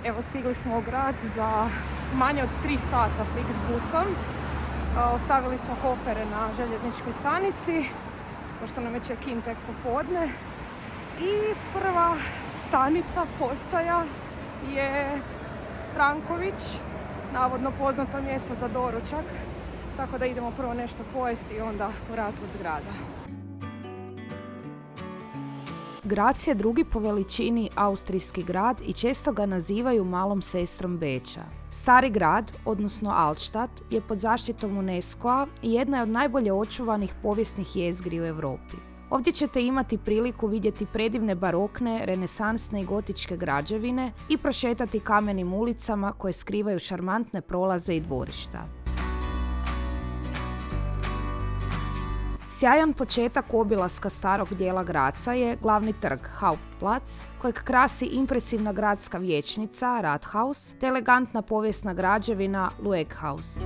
Evo, stigli smo u grad za manje od 3 sata Flixbusom. Ostavili smo kofere na željezničkoj stanici, pošto nam je check-in tek popodne. I prva stanica, postaja je Franković, navodno poznato mjesto za doručak. Tako da idemo prvo nešto pojesti i onda u razgled grada. Graz je drugi po veličini austrijski grad i često ga nazivaju malom sestrom Beča. Stari grad, odnosno Altstadt, je pod zaštitom UNESCO-a i jedna je od najbolje očuvanih povijesnih jezgri u Europi. Ovdje ćete imati priliku vidjeti predivne barokne, renesansne i gotičke građevine i prošetati kamenim ulicama koje skrivaju šarmantne prolaze i dvorišta. Sjajan početak obilaska starog dijela Graza je glavni trg Hauptplatz, kojeg krasi impresivna gradska vijećnica Rathaus te elegantna povijesna građevina Lueghaus.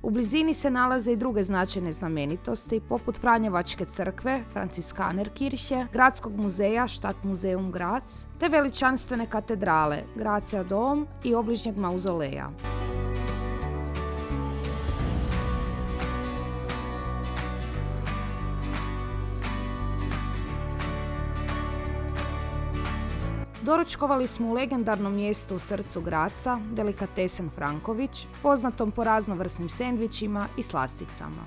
U blizini se nalaze i druge značajne znamenitosti, poput Franjevačke crkve, Franciskanerkirche, Gradskog muzeja Stadtmuseum Graz, te veličanstvene katedrale Grazer Dom i obližnjeg mauzoleja. Doručkovali smo u legendarnom mjestu u srcu Graza, Delikatesen Franković, poznatom po raznovrsnim sendvičima i slasticama.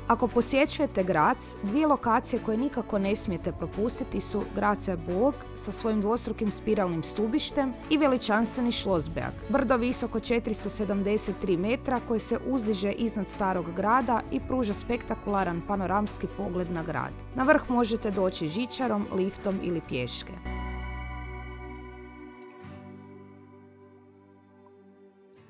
Ako posjećujete Graz, dvije lokacije koje nikako ne smijete propustiti su Grazer Burg sa svojim dvostrukim spiralnim stubištem i veličanstveni Schlossberg, brdo visoko 473 metra koje se uzdiže iznad starog grada i pruža spektakularan panoramski pogled na grad. Na vrh možete doći žičarom, liftom ili pješke.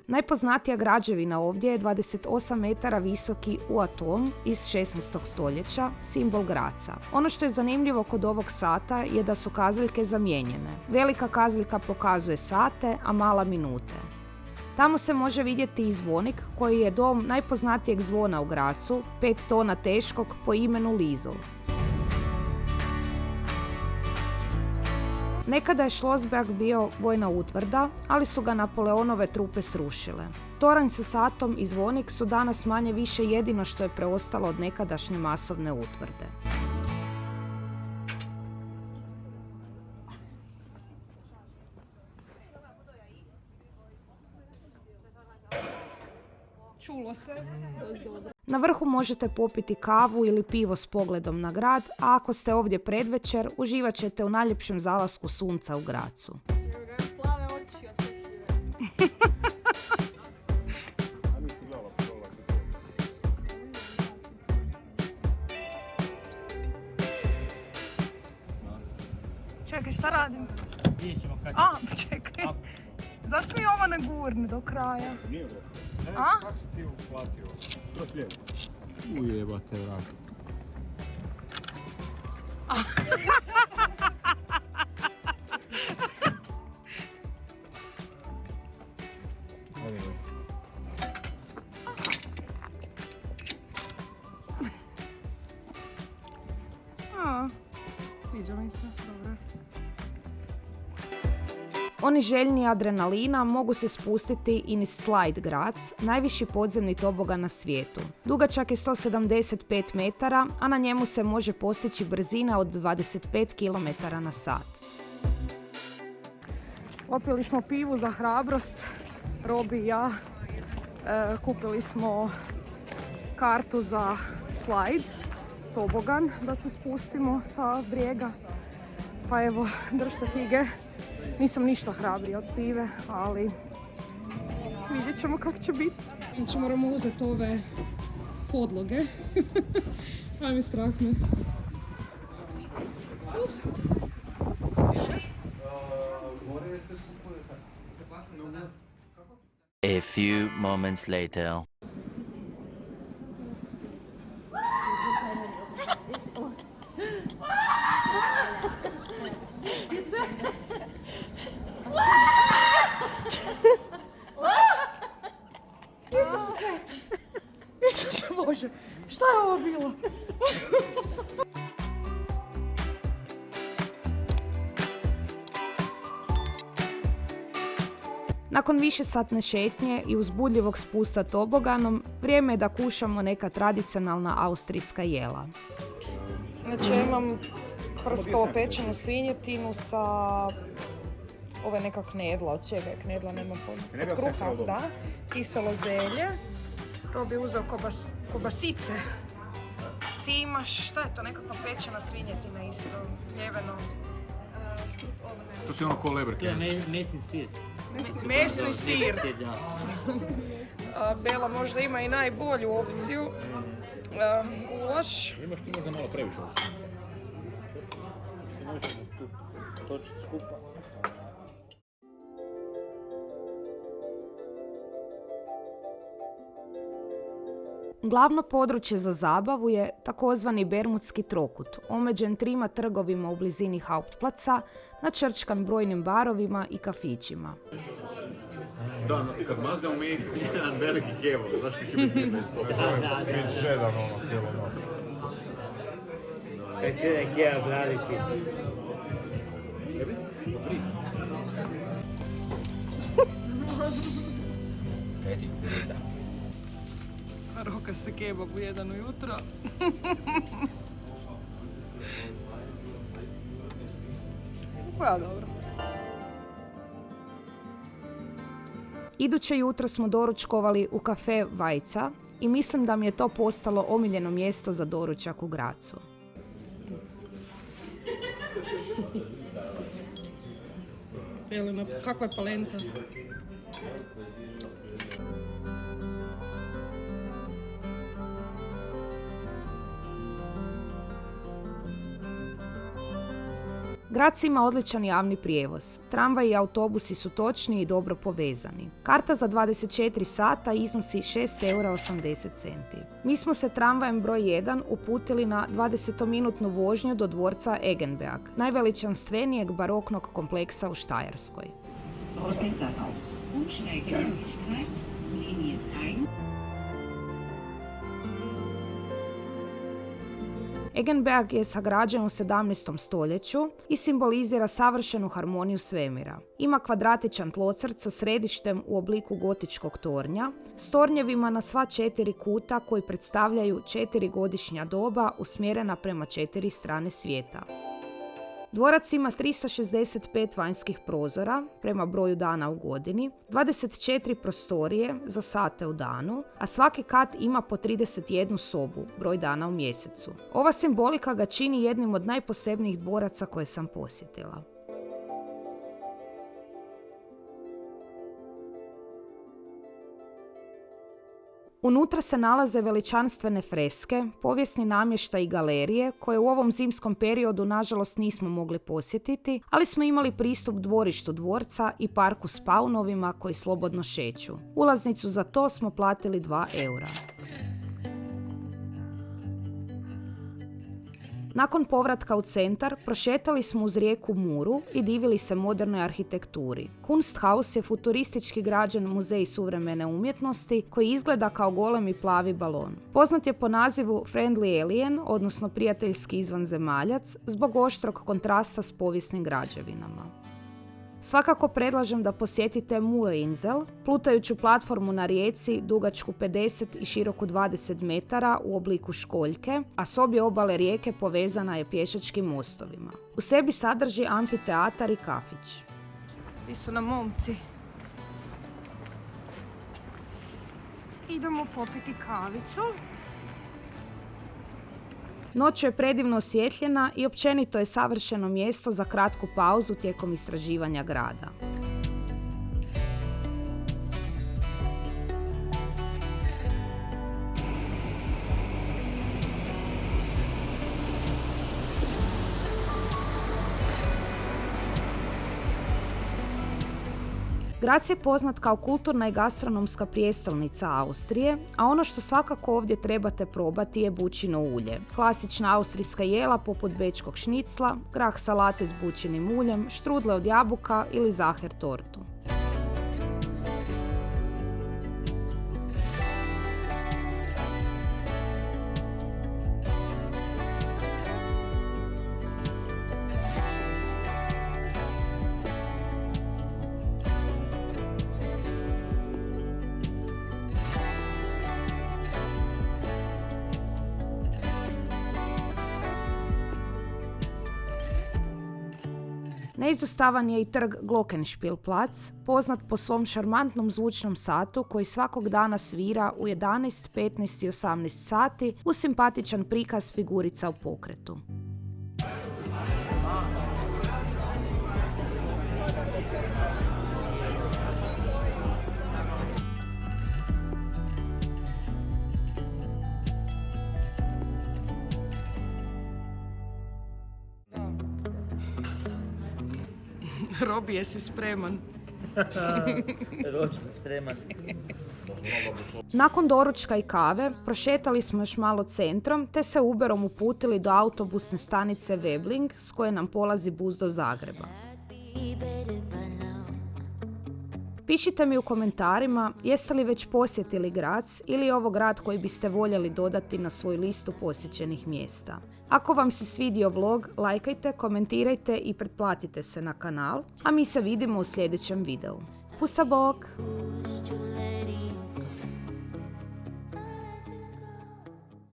Najpoznatija građevina ovdje je 28 metara visoki uatom iz 16. stoljeća, simbol Graza. Ono što je zanimljivo kod ovog sata je da su kazaljke zamijenjene. Velika kazaljka pokazuje sate, a mala minute. Tamo se može vidjeti i zvonik koji je dom najpoznatijeg zvona u Grazu, 5 tona teškog po imenu Liesl. Nekada je Schlossberg bio vojna utvrda, ali su ga Napoleonove trupe srušile. Toranj sa satom i zvonik su danas manje više jedino što je preostalo od nekadašnje masovne utvrde. Čulo se, dosta dobro. Na vrhu možete popiti kavu ili pivo s pogledom na grad, a ako ste ovdje predvečer, uživat ćete u najljepšem zalasku sunca u Grazu. Plave oči, Čekaj, šta radim? Čekaj. Zašto mi ovo ne gurne do kraja? Nije bro. Kako si ti uplatio? Kroz lijevo. Ujebate vrat. Sviđa mi se, dobro. Oni željni adrenalina mogu se spustiti i niz Slide Graz, najviši podzemni tobogan na svijetu. Dugačak je 175 metara, a na njemu se može postići brzina od 25 km na sat. Popili smo pivu za hrabrost, Robi i ja. Kupili smo kartu za slide, tobogan, da se spustimo sa brijega. Pa evo, držite fige. Nisam ništa hrabrija od pive, ali vidjet ćemo kako će biti. Znači moramo uzeti ove podloge. Aj mi strah me. A few moments later. Isuse Bože, Šta je ovo bilo? Nakon višesatne šetnje i uzbudljivog spusta toboganom, vrijeme je da kušamo neka tradicionalna austrijska jela. Znači ja imam prsko pečenu svinjetinu sa... Ovo je neka knedla, od čega je knedla, nema pojma. Od kruha, da. Kiselo zelje. Robi uzeo kobasice. Ti imaš, šta je to, nekakva pečena svinjetina isto, ljeveno. To ti ono ko lebrke. To je mesni sir. Mesni sir. Bela možda ima i najbolju opciju. Gulaš. Imaš ti možda malo previše. Se možemo tu točiti skupa. Glavno područje za zabavu je takozvani Bermudski trokut, omeđen 3 trgovima u blizini Hauptplatza, načrčkan brojnim barovima i kafićima. Da, kad maznemo mi jedan veliki kebab, znaš kako će biti mirno ispod. Da. Žedan ono cijelo noć. Kad će jedan kebab raditi. Roka se kebab u 1 ujutro. Pa dobro. Iduće jutro smo doručkovali u kafe Vajca i mislim da mi je to postalo omiljeno mjesto za doručak u Grazu. Jelena, kakva je palenta? Graz ima odličan javni prijevoz. Tramvaji i autobusi su točni i dobro povezani. Karta za 24 sata iznosi 6,80 €. Mi smo se tramvajem broj 1 uputili na 20-minutnu vožnju do dvorca Egenberg, najveličanstvenijeg baroknog kompleksa u Štajerskoj. Aussetzer aus. Umsteigegeschwindigkeit, Linie 1. Egenberg je sagrađen u 17. stoljeću i simbolizira savršenu harmoniju svemira. Ima kvadratičan tlocrt sa središtem u obliku gotičkog tornja, s tornjevima na sva 4 kuta koji predstavljaju 4 godišnja doba usmjerena prema 4 strane svijeta. Dvorac ima 365 vanjskih prozora prema broju dana u godini, 24 prostorije za sate u danu, a svaki kat ima po 31 sobu, broj dana u mjesecu. Ova simbolika ga čini jednim od najposebnijih dvoraca koje sam posjetila. Unutra se nalaze veličanstvene freske, povijesni namještaj i galerije koje u ovom zimskom periodu nažalost nismo mogli posjetiti, ali smo imali pristup dvorištu dvorca i parku s paunovima koji slobodno šeću. Ulaznicu za to smo platili 2 €. Nakon povratka u centar, prošetali smo uz rijeku Muru i divili se modernoj arhitekturi. Kunsthaus je futuristički građen muzej suvremene umjetnosti koji izgleda kao golemi plavi balon. Poznat je po nazivu Friendly Alien, odnosno prijateljski izvanzemaljac, zbog oštrog kontrasta s povijesnim građevinama. Svakako predlažem da posjetite Murinsel, plutajuću platformu na rijeci dugačku 50 i široku 20 metara u obliku školjke, a s obje obale rijeke povezana je pješačkim mostovima. U sebi sadrži amfiteatar i kafić. Ti su nam momci. Idemo popiti kavicu. Noć je predivno osvjetljena i općenito je savršeno mjesto za kratku pauzu tijekom istraživanja grada. Graz je poznat kao kulturna i gastronomska prijestolnica Austrije, a ono što svakako ovdje trebate probati je bućino ulje. Klasična austrijska jela poput bečkog šnicla, grah salate s bućinim uljem, štrudle od jabuka ili zaher tortu. Neizostavan je i trg Glockenspielplatz, poznat po svom šarmantnom zvučnom satu koji svakog dana svira u 11, 15 i 18 sati uz simpatičan prikaz figurica u pokretu. Robi, jesi spreman? Ročno spreman. Nakon doručka i kave, prošetali smo još malo centrom, te se Uberom uputili do autobusne stanice Webling, s koje nam polazi bus do Zagreba. Pišite mi u komentarima jeste li već posjetili Graz ili je ovo grad koji biste voljeli dodati na svoju listu posjećenih mjesta. Ako vam se svidio vlog, lajkajte, komentirajte i pretplatite se na kanal, a mi se vidimo u sljedećem videu. Pusa bok!